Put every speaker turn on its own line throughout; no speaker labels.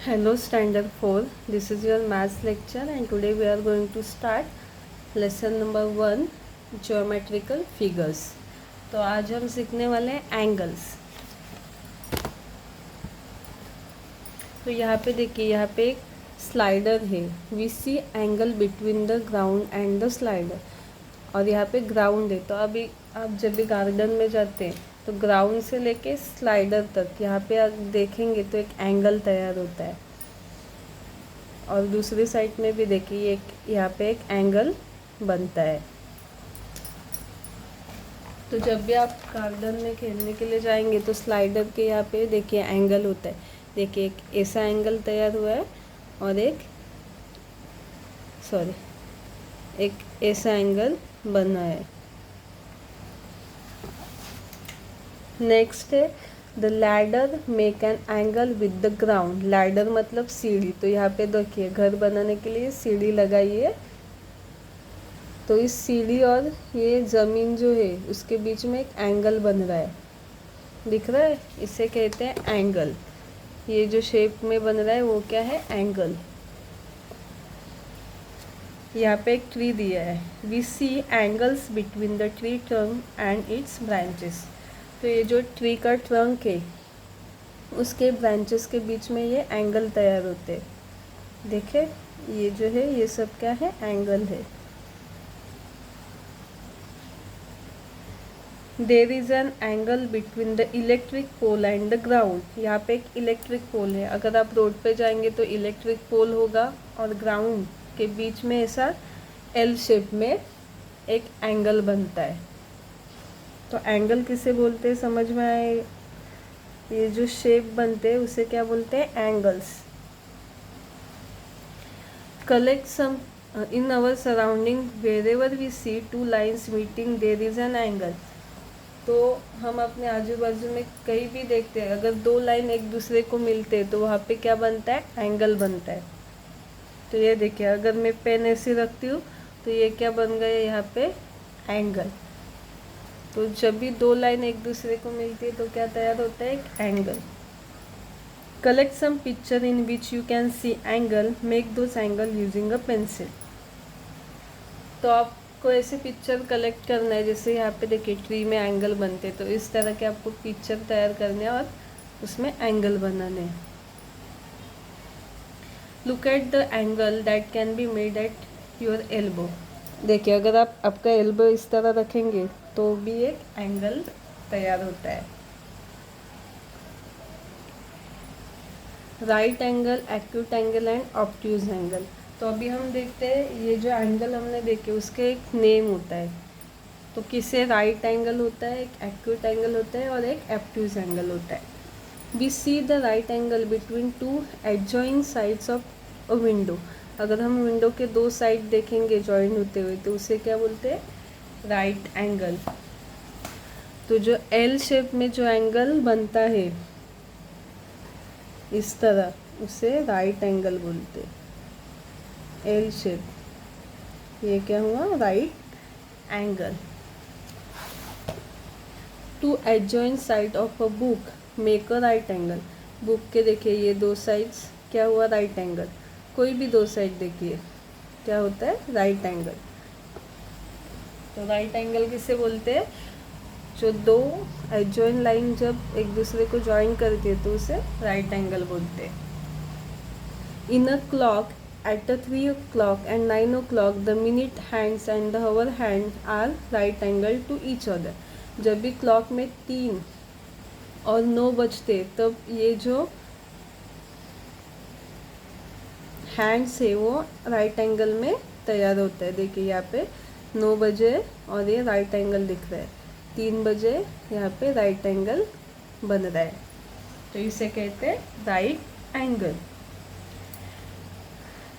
Hello Standard 4, this is your maths lecture and today we are going to start lesson number 1 geometrical figures। तो आज हम सीखने वाले हैं एंगल्स। तो यहाँ पे देखिए, यहाँ पे एक स्लाइडर है। We see angle between the ground and the slider. और यहाँ पे ग्राउंड है, तो अभी आप जब भी गार्डन में जाते हैं तो ग्राउंड से लेके स्लाइडर तक यहाँ पे आप देखेंगे तो एक एंगल तैयार होता है। और दूसरी साइड में भी देखिए एक यहाँ पे एक एंगल बनता है। तो जब भी आप गार्डन में खेलने के लिए जाएंगे तो स्लाइडर के यहाँ पे देखिए एंगल होता है। देखिए एक ऐसा एंगल तैयार हुआ है और एक ऐसा एंगल बना है। नेक्स्ट है the ladder make an angle with the ground. Ladder मतलब सीढ़ी। तो यहाँ पे देखिए घर बनाने के लिए सीढ़ी लगाई है, तो इस सीढ़ी और ये ज़मीन जो है उसके बीच में एक एंगल बन रहा है, दिख रहा है, इसे कहते हैं एंगल। ये जो शेप में बन रहा है वो क्या है? एंगल। यहाँ पे एक ट्री दिया है। We see angles between the tree trunk and its branches. तो ये जो ट्री का ट्रंक है उसके ब्रांचेस के बीच में ये एंगल तैयार होते हैं। देखे ये जो है ये सब क्या है? एंगल है। There is an angle between the electric pole and the ground. यहाँ पे एक इलेक्ट्रिक पोल है। अगर आप रोड पे जाएंगे तो इलेक्ट्रिक पोल होगा और ग्राउंड के बीच में ऐसा एल शेप में एक एंगल बनता है। तो एंगल किसे बोलते हैं समझ में आए? ये जो शेप बनते हैं उसे क्या बोलते हैं? Angles. Collect some in our surrounding wherever we see two lines meeting there is an angle. तो हम अपने आजू बाजू में कहीं भी देखते हैं, अगर दो लाइन एक दूसरे को मिलते हैं तो वहाँ पे क्या बनता है? एंगल बनता है। तो ये देखिए, अगर मैं पेन ऐसे रखती हूँ तो ये क्या बन गया? यहाँ पे एंगल। तो जब भी दो लाइन एक दूसरे को मिलती है तो क्या तैयार होता है? एक angle. Collect some picture in which you can see angle, make those angle using a pencil. तो आपको ऐसे पिक्चर कलेक्ट करना है, जैसे यहाँ पे देखिए ट्री में एंगल बनते, तो इस तरह के आपको पिक्चर तैयार करने हैं और उसमें एंगल बनाने हैं। Look at the angle that can be made at your elbow. देखिए अगर आप आपका एल्बो इस तरह रखेंगे तो भी एक एंगल तैयार होता है। Right angle, acute angle and obtuse angle. तो अभी हम देखते हैं ये जो एंगल हमने देखे उसके एक नेम होता है। तो किसे राइट एंगल होता है, एक एक्यूट एंगल होता है और एक ऑब्ट्यूज एंगल होता है। We see the right angle between two adjoining sides of a window. अगर हम विंडो के दो साइड देखेंगे जॉइंट होते हुए तो उसे क्या बोलते हैं? Right angle. तो जो एल शेप में जो एंगल बनता है इस तरह, उसे राइट एंगल बोलते हैं। एल शेप, ये क्या हुआ? Right angle. Two adjacent side of a book make a right angle. Book के देखिए ये दो साइड्स क्या हुआ? Right angle. कोई भी दो साइड देखिए क्या होता है? Right angle. तो राइट एंगल किसे बोलते हैं? जो दो एडजॉइंट लाइन जब एक दूसरे को ज्वाइन करती है तो उसे राइट एंगल बोलते हैं। In a clock at 3 o'clock and 9 o'clock the minute hands and the hour hand are right angle to each other। जब भी क्लॉक में 3 और 9 बजते तब ये जो हैंड्स है वो राइट एंगल में तैयार होता है। देखिए यहाँ पे 9 बजे और ये राइट एंगल दिख रहा है, 3 बजे यहाँ पे राइट एंगल बन रहा है, तो इसे कहते हैं राइट एंगल।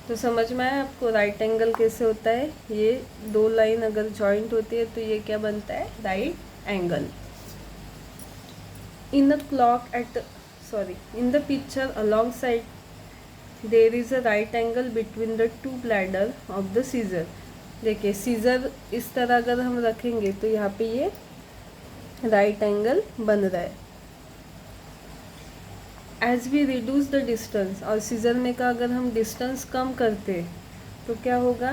तो समझ में आया आपको राइट एंगल कैसे होता है? ये दो लाइन अगर जॉइंट होती है तो ये क्या बनता है? Right angle. In the clock in the picture along side there is a right angle between the two bladder of the seizure. देखिए सीजर इस तरह अगर हम रखेंगे तो यहाँ पे ये राइट एंगल बन रहा है। As we reduce the distance, और सीजर में का अगर हम डिस्टेंस कम करते तो क्या होगा,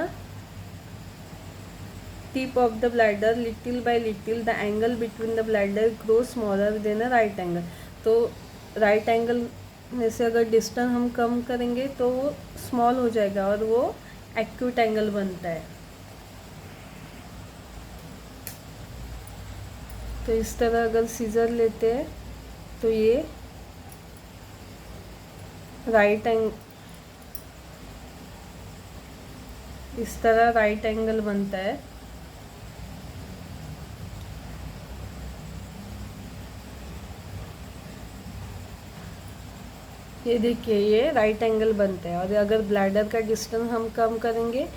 tip of the bladder little bye little the angle between the bladder grow smaller than a right angle. तो राइट एंगल में से अगर डिस्टेंस हम कम करेंगे तो वो स्मॉल हो जाएगा और वो एक्यूट एंगल बनता है। तो इस तरह अगर सीजर लेते हैं तो ये राइट एंगल, इस तरह राइट एंगल बनता है। ये देखिए ये राइट एंगल बनता है, और अगर ब्लैडर का डिस्टेंस हम कम करेंगे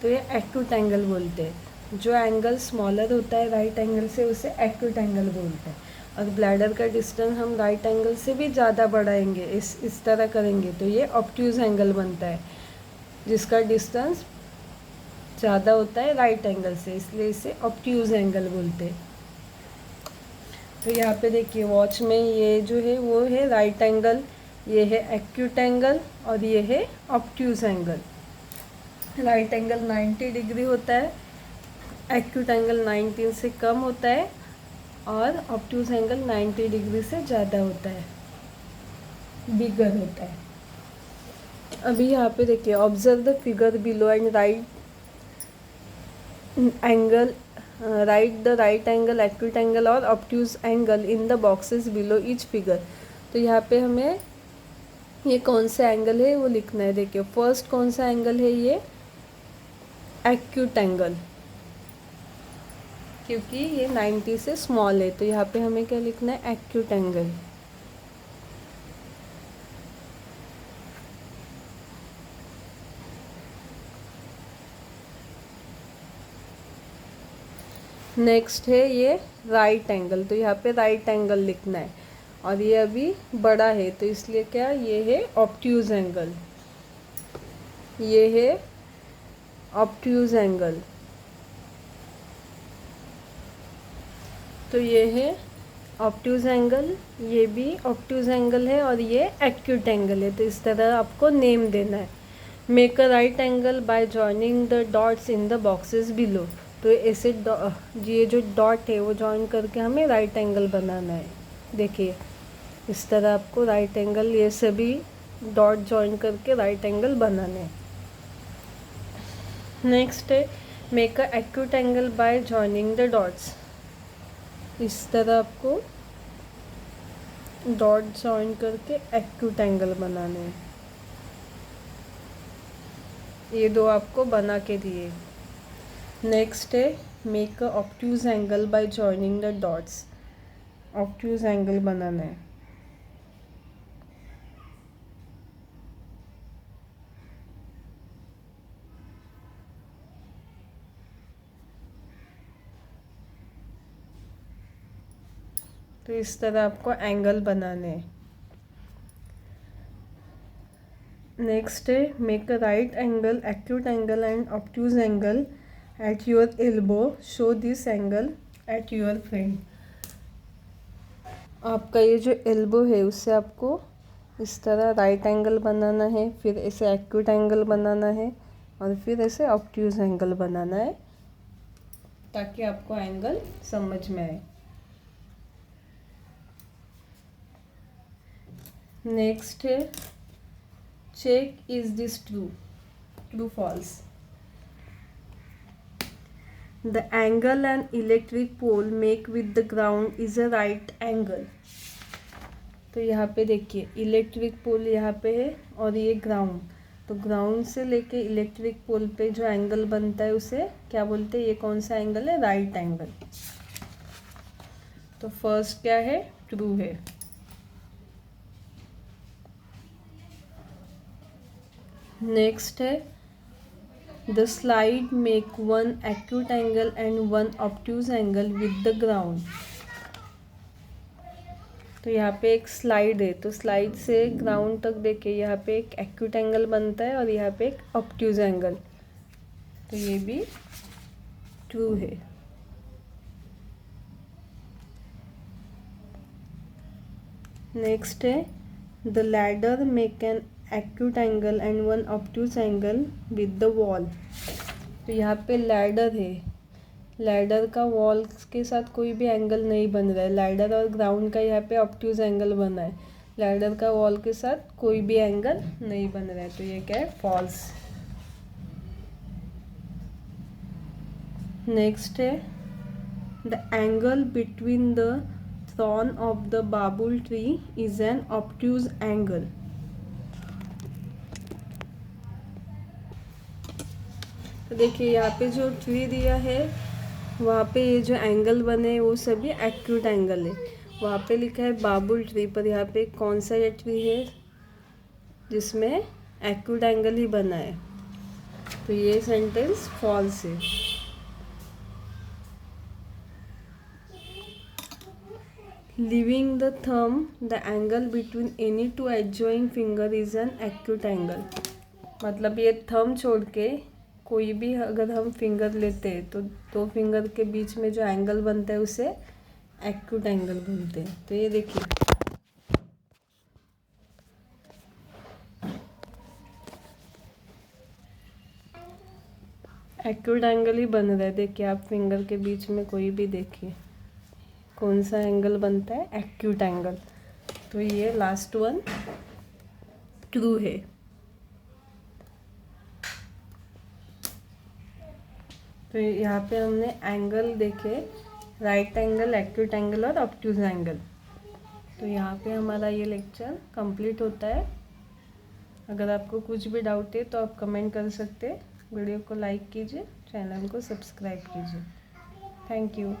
तो ये एक्यूट एंगल बोलते हैं। जो एंगल स्मॉलर होता है राइट एंगल से उसे एक्यूट एंगल बोलते हैं, और ब्लैडर का डिस्टेंस हम राइट एंगल से भी ज़्यादा बढ़ाएंगे, इस तरह करेंगे तो ये ऑब्ट्यूज एंगल बनता है, जिसका डिस्टेंस ज़्यादा होता है राइट एंगल से, इसलिए इसे ऑब्ट्यूज एंगल बोलते हैं। तो यहाँ पे देखिए वॉच में ये जो है वो है राइट एंगल, ये है एक्यूट एंगल और ये है obtuse angle. Right angle 90 degree होता है, एक्यूट एंगल 19 से कम होता है और ऑब्ट्यूज एंगल 90 डिग्री से ज़्यादा होता है, बिगर होता है। अभी यहाँ पे देखिए observe the figure below and right angle, right the right angle, acute angle और obtuse angle in the boxes below each figure. तो यहाँ पे हमें ये कौन सा एंगल है वो लिखना है। देखिए फर्स्ट कौन सा एंगल है, ये एक्यूट एंगल, क्योंकि ये 90 से स्मॉल है, तो यहाँ पे हमें क्या लिखना है, एक्यूट एंगल। नेक्स्ट है ये राइट एंगल, तो यहाँ पे राइट एंगल लिखना है, और ये अभी बड़ा है तो इसलिए क्या, ये है ऑब्ट्यूज एंगल, ये है ऑब्ट्यूज एंगल। तो ये है ऑब्ट्यूज एंगल, ये भी ऑब्ट्यूज एंगल है और ये एक्यूट एंगल है, तो इस तरह आपको नेम देना है। Make a right angle by joining the dots in the boxes below. तो ऐसे ये जो डॉट है वो जॉइन करके हमें राइट एंगल बनाना है। देखिए इस तरह आपको राइट एंगल, ये सभी डॉट जॉइन करके राइट एंगल बनाने हैं। नेक्स्ट है make a acute angle by joining the dots. इस तरह आपको डॉट जॉइन करके एक्यूट एंगल बनाने हैं। ये दो आपको बना के दिए। नेक्स्ट है make a obtuse angle by joining the dots. Obtuse angle बनाना है। तो इस तरह आपको एंगल बनाने हैं। नेक्स्ट है make a right angle, acute angle and obtuse angle at your elbow, show this angle at your friend. आपका ये जो एल्बो है उससे आपको इस तरह राइट एंगल बनाना है, फिर ऐसे एक्यूट एंगल बनाना है और फिर ऐसे ऑब्ट्यूज एंगल बनाना है, ताकि आपको एंगल समझ में आए। नेक्स्ट है check is this true, true false. The angle an electric pole make with the ground is a right angle. तो यहाँ पे देखिए इलेक्ट्रिक पोल यहाँ पे है और ये ग्राउंड, तो ग्राउंड से लेके इलेक्ट्रिक पोल पे जो एंगल बनता है उसे क्या बोलते हैं, ये कौन सा एंगल है, राइट एंगल। तो फर्स्ट क्या है, ट्रू है। नेक्स्ट है the slide make one acute angle and one obtuse angle with the ground. तो यहाँ पे एक स्लाइड है, तो स्लाइड से ग्राउंड तक देखिए यहाँ पे एक एक्यूट एंगल बनता है और यहाँ पे एक ऑब्ट्यूज एंगल, तो ये भी ट्रू है। नेक्स्ट है the ladder make an acute angle and one obtuse angle with the wall. तो यहाँ पे लैडर है, लैडर का वॉल के साथ कोई भी एंगल नहीं बन रहा है। लैडर और ग्राउंड का यहाँ पे ऑब्ट्यूज एंगल बना है, लैडर का वॉल के साथ कोई भी एंगल नहीं बन रहा है, तो ये क्या है, फॉल्स। नेक्स्ट है the angle between the thorn of the Babul tree is an obtuse angle. तो देखिए यहाँ पे जो ट्री दिया है वहाँ पे ये जो एंगल बने वो सभी एक्यूट एंगल है। वहाँ पे लिखा है बाबुल ट्री, पर यहाँ पे कौन सा ये ट्री है जिसमें एक्यूट एंगल ही बना है, तो ये सेंटेंस फॉल्स है। Leaving the thumb the angle between any two adjoining finger is an acute angle. मतलब ये थंब छोड़ के कोई भी अगर हम फिंगर लेते हैं तो दो फिंगर के बीच में जो एंगल बनता है उसे एक्यूट एंगल बोलते हैं। तो ये देखिए एक्यूट एंगल ही बन रहा है। देखिए आप फिंगर के बीच में कोई भी देखिए कौन सा एंगल बनता है, एक्यूट एंगल। तो ये लास्ट वन ट्रू है। तो यहाँ पे हमने एंगल देखे, राइट एंगल, एक्यूट एंगल और ऑब्ट्यूज एंगल। तो यहाँ पे हमारा ये लेक्चर कंप्लीट होता है। अगर आपको कुछ भी डाउट है तो आप कमेंट कर सकते हैं। वीडियो को लाइक कीजिए, चैनल को सब्सक्राइब कीजिए। Thank you.